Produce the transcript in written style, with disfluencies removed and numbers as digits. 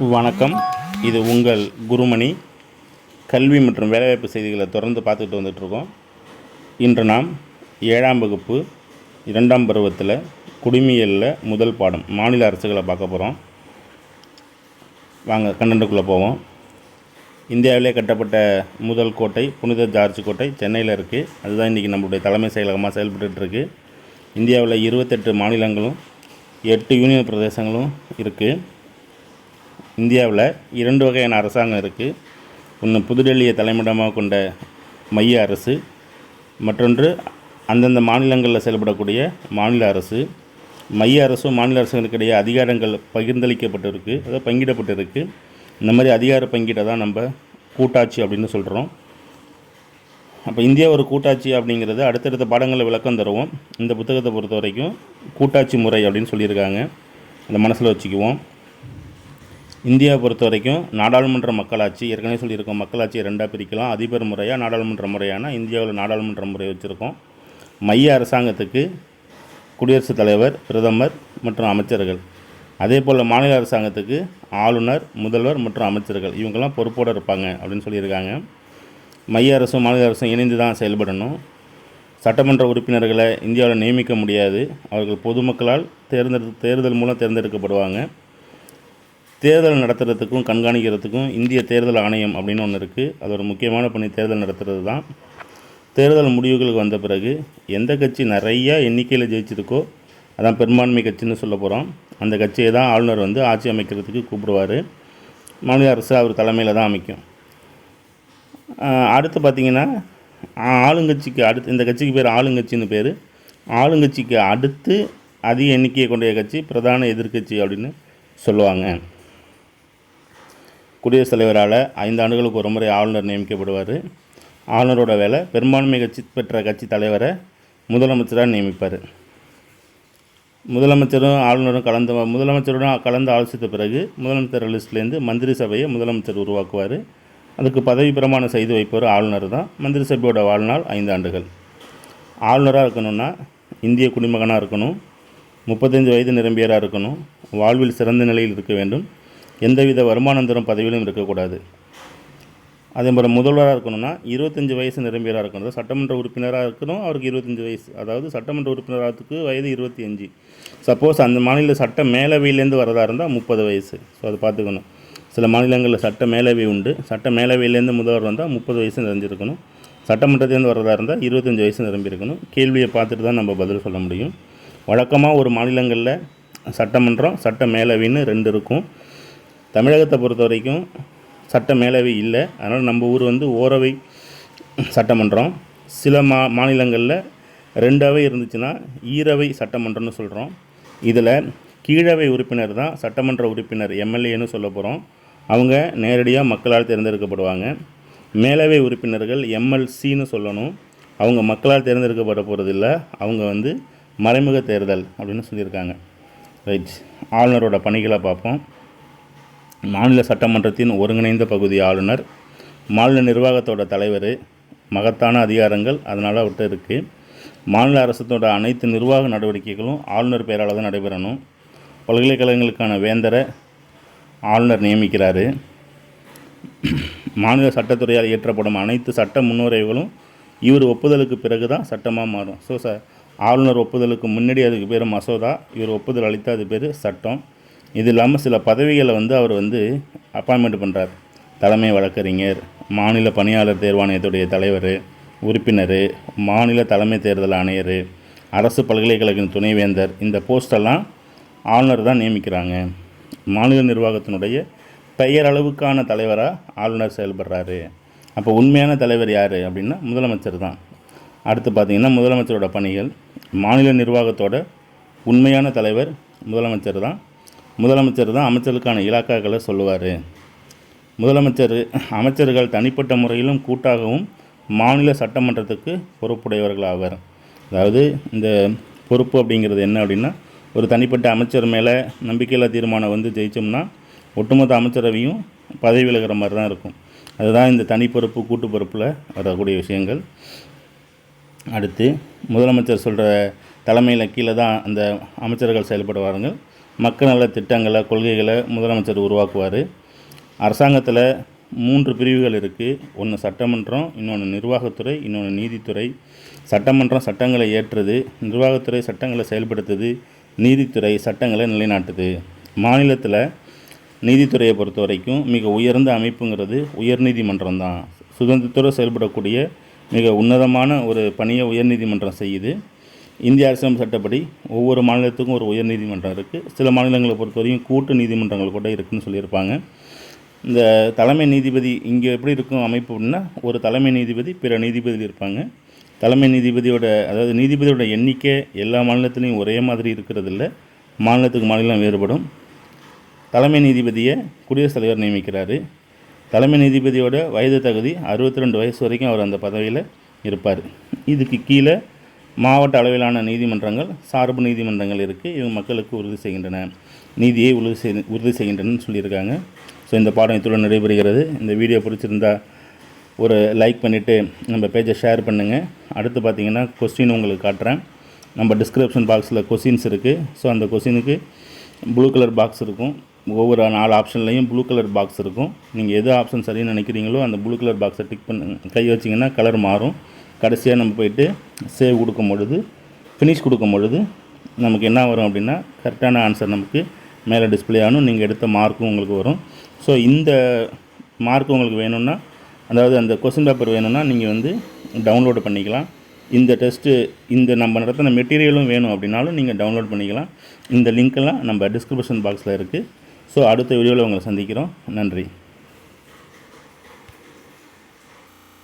வணக்கம். இது உங்கள் குருமணி. கல்வி மற்றும் வேலைவாய்ப்பு செய்திகளை தொடர்ந்து பார்த்துக்கிட்டு வந்துட்டுருக்கோம். இன்று நாம் 7ஆம் வகுப்பு 2ஆம் பருவத்தில் குடிமையியலில் முதல் பாடம் மாநில அரசுகளை பார்க்க போகிறோம். வாங்க கண்டென்ட்டுக்குள்ளே போவோம். இந்தியாவிலே கட்டப்பட்ட முதல் கோட்டை புனித ஜார்ஜ் கோட்டை சென்னையில் இருக்குது. அதுதான் இன்றைக்கி நம்மளுடைய தலைமை செயலகமாக செயல்பட்டுருக்கு. இந்தியாவில் 28 மாநிலங்களும் 8 யூனியன் பிரதேசங்களும் இருக்குது. இந்தியாவில் 2 வகையான அரசாங்கம் இருக்குது. ஒன்று புதுடெல்லியை தலைமையிடமாக கொண்ட மைய அரசு, மற்றொன்று அந்தந்த மாநிலங்களில் செயல்படக்கூடிய மாநில அரசு. மைய அரசும் மாநில அரசுகளுக்கிடையே அதிகாரங்கள் பகிர்ந்தளிக்கப்பட்டிருக்கு, அதாவது பங்கிடப்பட்டிருக்கு. இந்த மாதிரி அதிகார பங்கீட்டை தான் நம்ம கூட்டாட்சி அப்படின்னு சொல்கிறோம். அப்போ இந்தியா ஒரு கூட்டாட்சி அப்படிங்கிறது அடுத்தடுத்த பாடங்களில் விளக்கம் தருவோம். இந்த புத்தகத்தை பொறுத்த வரைக்கும் கூட்டாட்சி முறை அப்படின்னு சொல்லியிருக்காங்க, அதை மனசில் வச்சுக்குவோம். இந்தியாவை பொறுத்த வரைக்கும் நாடாளுமன்ற மக்களாட்சி, ஏற்கனவே சொல்லியிருக்கோம், மக்களாட்சியை 2ஆக பிரிக்கலாம். அதிபர் முறையாக நாடாளுமன்ற முறையான இந்தியாவில் நாடாளுமன்ற முறை வச்சுருக்கோம். மைய அரசாங்கத்துக்கு குடியரசுத் தலைவர், பிரதமர் மற்றும் அமைச்சர்கள். அதே போல் மாநில அரசாங்கத்துக்கு ஆளுநர், முதல்வர் மற்றும் அமைச்சர்கள், இவங்கெல்லாம் பொறுப்போடு இருப்பாங்க அப்படின்னு சொல்லியிருக்காங்க. மைய அரசும் மாநில அரசும் இணைந்து தான் செயல்படணும். சட்டமன்ற உறுப்பினர்களை இந்தியாவில் நியமிக்க முடியாது. அவர்கள் பொதுமக்களால் தேர்தல் மூலம் தேர்ந்தெடுக்கப்படுவாங்க. தேர்தல் நடத்துகிறதுக்கும் கண்காணிக்கிறதுக்கும் இந்திய தேர்தல் ஆணையம் அப்படின்னு ஒன்று இருக்குது. அது ஒரு முக்கியமான பணி, தேர்தல் நடத்துகிறது தான். தேர்தல் முடிவுகளுக்கு வந்த பிறகு எந்த கட்சி நிறையா எண்ணிக்கையில் ஜெயிச்சிருக்கோ அதான் பெரும்பான்மை கட்சின்னு சொல்ல போகிறோம். அந்த கட்சியை தான் ஆளுநர் ஆட்சி அமைக்கிறதுக்கு கூப்பிடுவார். மாநில அரசு அவர் தலைமையில் தான் அமைக்கும். அடுத்து பார்த்திங்கன்னா ஆளுங்கட்சிக்கு அடுத்து, இந்த கட்சிக்கு பேர் ஆளுங்கட்சின்னு பேர். ஆளுங்கட்சிக்கு அடுத்து அதிக எண்ணிக்கையை கொண்ட கட்சி பிரதான எதிர்க்கட்சி அப்படின்னு சொல்லுவாங்க. குடியரசுத் தலைவரால் 5 ஆண்டுகளுக்கு ஒரு முறை ஆளுநர் நியமிக்கப்படுவார். ஆளுநரோட வேலை பெரும்பான்மை கட்சி பெற்ற கட்சி தலைவரை முதலமைச்சராக நியமிப்பார். முதலமைச்சரும் ஆளுநரும் முதலமைச்சருடன் கலந்து ஆலோசித்த பிறகு முதலமைச்சர் லிஸ்ட்லேருந்து மந்திரி சபையை முதலமைச்சர் உருவாக்குவார். அதுக்கு பதவி பிரமாணம் செய்து வைப்பவர் ஆளுநர் தான். மந்திரி சபையோட வாழ்நாள் 5 ஆண்டுகள். ஆளுநராக இருக்கணும்னா இந்திய குடிமகனாக இருக்கணும், 35 வயது நிரம்பியராக இருக்கணும், வாழ்வில் சிறந்த நிலையில் இருக்க வேண்டும், எந்தவித வருமானம் தரும் பதவியிலும் இருக்கக்கூடாது. அதே மாதிரி முதல்வராக இருக்கணும்னா 25 வயசு நிரம்பியராக இருக்கணும். சட்டமன்ற உறுப்பினராக இருக்கணும், அவருக்கு 25 வயசு. அதாவது சட்டமன்ற உறுப்பினராகிறதுக்கு வயது 25. சப்போஸ் அந்த மாநில சட்ட மேலவையிலேருந்து வரதாக இருந்தால் 30 வயசு. ஸோ அதை பார்த்துக்கணும். சில மாநிலங்களில் சட்ட மேலவை உண்டு. சட்ட மேலவையிலேருந்து முதல்வர் வந்தால் 30 வயசு நிரம்பியிருக்கணும். சட்டமன்றத்திலேருந்து வரதாக இருந்தால் 25 வயசு நிரம்பியிருக்கணும். கேள்வியை பார்த்துட்டு தான் நம்ம பதில் சொல்ல முடியும். வழக்கமாக ஒரு மாநிலங்களில் சட்டமன்றம், சட்ட மேலவைன்னு 2 இருக்கும். தமிழகத்தை பொறுத்த வரைக்கும் சட்ட மேலவை இல்லை. அதனால் நம்ம ஊர் ஓரவை சட்டமன்றம். சில மாநிலங்களில் 2 இருந்துச்சுன்னா ஈரவை சட்டமன்றம்னு சொல்கிறோம். இதில் கீழவை உறுப்பினர் தான் சட்டமன்ற உறுப்பினர், எம்எல்ஏன்னு சொல்ல போகிறோம். அவங்க நேரடியாக மக்களால் தேர்ந்தெடுக்கப்படுவாங்க. மேலவை உறுப்பினர்கள் எம்எல்சின்னு சொல்லணும். அவங்க மக்களால் தேர்ந்தெடுக்கப்பட போகிறதில்ல. அவங்க மறைமுக தேர்தல் அப்படின்னு சொல்லியிருக்காங்க. ரைட். ஆளுநரோட பணிகளை பார்ப்போம். மாநில சட்டமன்றத்தின் ஒருங்கிணைந்த பகுதி ஆளுநர். மாநில நிர்வாகத்தோட தலைவர். மகத்தான அதிகாரங்கள் அதனால் அவர்கிட்ட இருக்குது. மாநில அரசத்தோட அனைத்து நிர்வாக நடவடிக்கைகளும் ஆளுநர் பெயரால் தான் நடைபெறணும். பல்கலைக்கழகங்களுக்கான வேந்தரை ஆளுநர் நியமிக்கிறார். மாநில சட்டத்துறையால் இயற்றப்படும் அனைத்து சட்ட முன்வரைவுகளும் இவர் ஒப்புதலுக்கு பிறகு தான் சட்டமாக மாறும். ஸோ ஆளுநர் ஒப்புதலுக்கு முன்னாடி அதுக்கு பேர் மசோதா, இவர் ஒப்புதல் அளித்தால் அது பேர் சட்டம். இது இல்லாமல் சில பதவிகளை அவர் அப்பாயின்மெண்ட் பண்ணுறார். தலைமை வழக்கறிஞர், மாநில பணியாளர் தேர்வாணையத்துடைய தலைவர், உறுப்பினர், மாநில தலைமை தேர்தல் ஆணையர், அரசு பல்கலைக்கழகத்தின் துணைவேந்தர். இந்த போஸ்டெல்லாம் ஆளுநர் தான் நியமிக்கிறாங்க. மாநில நிர்வாகத்தினுடைய பெயரளவுக்கான தலைவராக ஆளுநர் செயல்படுறாரு. அப்போ உண்மையான தலைவர் யார் அப்படின்னா முதலமைச்சர் தான். அடுத்து பார்த்திங்கன்னா முதலமைச்சரோட பணிகள். மாநில நிர்வாகத்தோட உண்மையான தலைவர் முதலமைச்சர் தான். முதலமைச்சர் தான் அமைச்சருக்கான இலாக்காக்களை சொல்லுவார். அமைச்சர்கள் தனிப்பட்ட முறையிலும் கூட்டாகவும் மாநில சட்டமன்றத்துக்கு பொறுப்புடையவர்கள் ஆவர். அதாவது இந்த பொறுப்பு அப்படிங்கிறது என்ன அப்படின்னா, ஒரு தனிப்பட்ட அமைச்சர் மேலே நம்பிக்கையில்லா தீர்மானம் ஜெயிச்சோம்னா ஒட்டுமொத்த அமைச்சரவையும் பதவி விலகிற மாதிரி தான் இருக்கும். அதுதான் இந்த தனி பொறுப்பு கூட்டு பொறுப்பில் வரக்கூடிய விஷயங்கள். அடுத்து முதலமைச்சர் சொல்கிற தலைமையில் கீழே தான் அந்த அமைச்சர்கள் செயல்படுவார்கள். மக்கள் நல திட்டங்களை கொள்கைகளை முதலமைச்சர் உருவாக்குவார். அரசாங்கத்தில் 3 பிரிவுகள் இருக்குது. ஒன்று சட்டமன்றம், இன்னொன்று நிர்வாகத்துறை, இன்னொன்று நீதித்துறை. சட்டமன்றம் சட்டங்களை ஏற்றுது, நிர்வாகத்துறை சட்டங்களை செயல்படுத்துது, நீதித்துறை சட்டங்களை நிலைநாட்டுது. மாநிலத்தில் நீதித்துறையை பொறுத்த வரைக்கும் மிக உயர்ந்த அமைப்புங்கிறது உயர்நீதிமன்றம் தான். சுதந்திரத்தோடு செயல்படக்கூடிய மிக உன்னதமான ஒரு பணியை உயர்நீதிமன்றம் செய்யுது. இந்திய அரசியலமைப்பு சட்டப்படி ஒவ்வொரு மாநிலத்துக்கும் ஒரு உயர்நீதிமன்றம் இருக்குது. சில மாநிலங்களை பொறுத்த வரைக்கும் கூட்டு நீதிமன்றங்கள் கூட இருக்குதுன்னு சொல்லியிருப்பாங்க. இந்த தலைமை நீதிபதி இங்கே எப்படி இருக்கும் அமைப்பு அப்படின்னா, ஒரு தலைமை நீதிபதி பிற நீதிபதிகள் இருப்பாங்க. தலைமை நீதிபதியோட அதாவது நீதிபதியோட எண்ணிக்கை எல்லா மாநிலத்துலேயும் ஒரே மாதிரி இருக்கிறதில்ல, மாநிலத்துக்கு மாநிலம் வேறுபடும். தலைமை நீதிபதியை குடியரசுத் தலைவர் நியமிக்கிறார். தலைமை நீதிபதியோட வயது தகுதி 62 வயசு வரைக்கும் அவர் அந்த பதவியில் இருப்பார். இதுக்கு கீழே மாவட்ட அளவிலான நீதிமன்றங்கள், சார்பு நீதிமன்றங்கள் இருக்குது. இவங்க மக்களுக்கு உறுதி செய்கின்றன, நீதியை உறுதி செய்கின்றனன்னு சொல்லியிருக்காங்க. ஸோ இந்த பாடம் இத்துடன் நடைபெறுகிறது. இந்த வீடியோ பிடிச்சிருந்தா ஒரு லைக் பண்ணிவிட்டு நம்ம பேஜை ஷேர் பண்ணுங்கள். அடுத்து பார்த்திங்கன்னா கொஸ்டின் உங்களுக்கு காட்டுறேன். நம்ம டிஸ்கிரிப்ஷன் பாக்ஸில் கொஸ்டின்ஸ் இருக்குது. ஸோ அந்த கொஸ்டினுக்கு ப்ளூ கலர் பாக்ஸ் இருக்கும். ஒவ்வொரு 4 ஆப்ஷன்லையும் ப்ளூ கலர் பாக்ஸ் இருக்கும். நீங்கள் எது ஆப்ஷன் சரின்னு நினைக்கிறீங்களோ அந்த ப்ளூ கலர் பாக்ஸை டிக் பண்ண கை வச்சிங்கன்னா கலர் மாறும். கடைசியாக நம்ம போயிட்டு சேவ் கொடுக்கும் பொழுது, ஃபினிஷ் கொடுக்கும் பொழுது நமக்கு என்ன வரும் அப்படின்னா, கரெக்டான ஆன்சர் நமக்கு மேலே டிஸ்பிளே ஆகணும். நீங்கள் எடுத்த மார்க்கும் உங்களுக்கு வரும். ஸோ இந்த மார்க் உங்களுக்கு வேணும்னா, அதாவது அந்த கொஸ்டின் பேப்பர் வேணும்னா நீங்கள் டவுன்லோடு பண்ணிக்கலாம். இந்த டெஸ்ட்டு நம்ம நடத்தின மெட்டீரியலும் வேணும் அப்படின்னாலும் நீங்கள் டவுன்லோட் பண்ணிக்கலாம். இந்த லிங்க்கெல்லாம் நம்ம டிஸ்கிரிப்ஷன் பாக்ஸில் இருக்குது. ஸோ அடுத்த வீடியோவில் உங்களை சந்திக்கிறோம். நன்றி.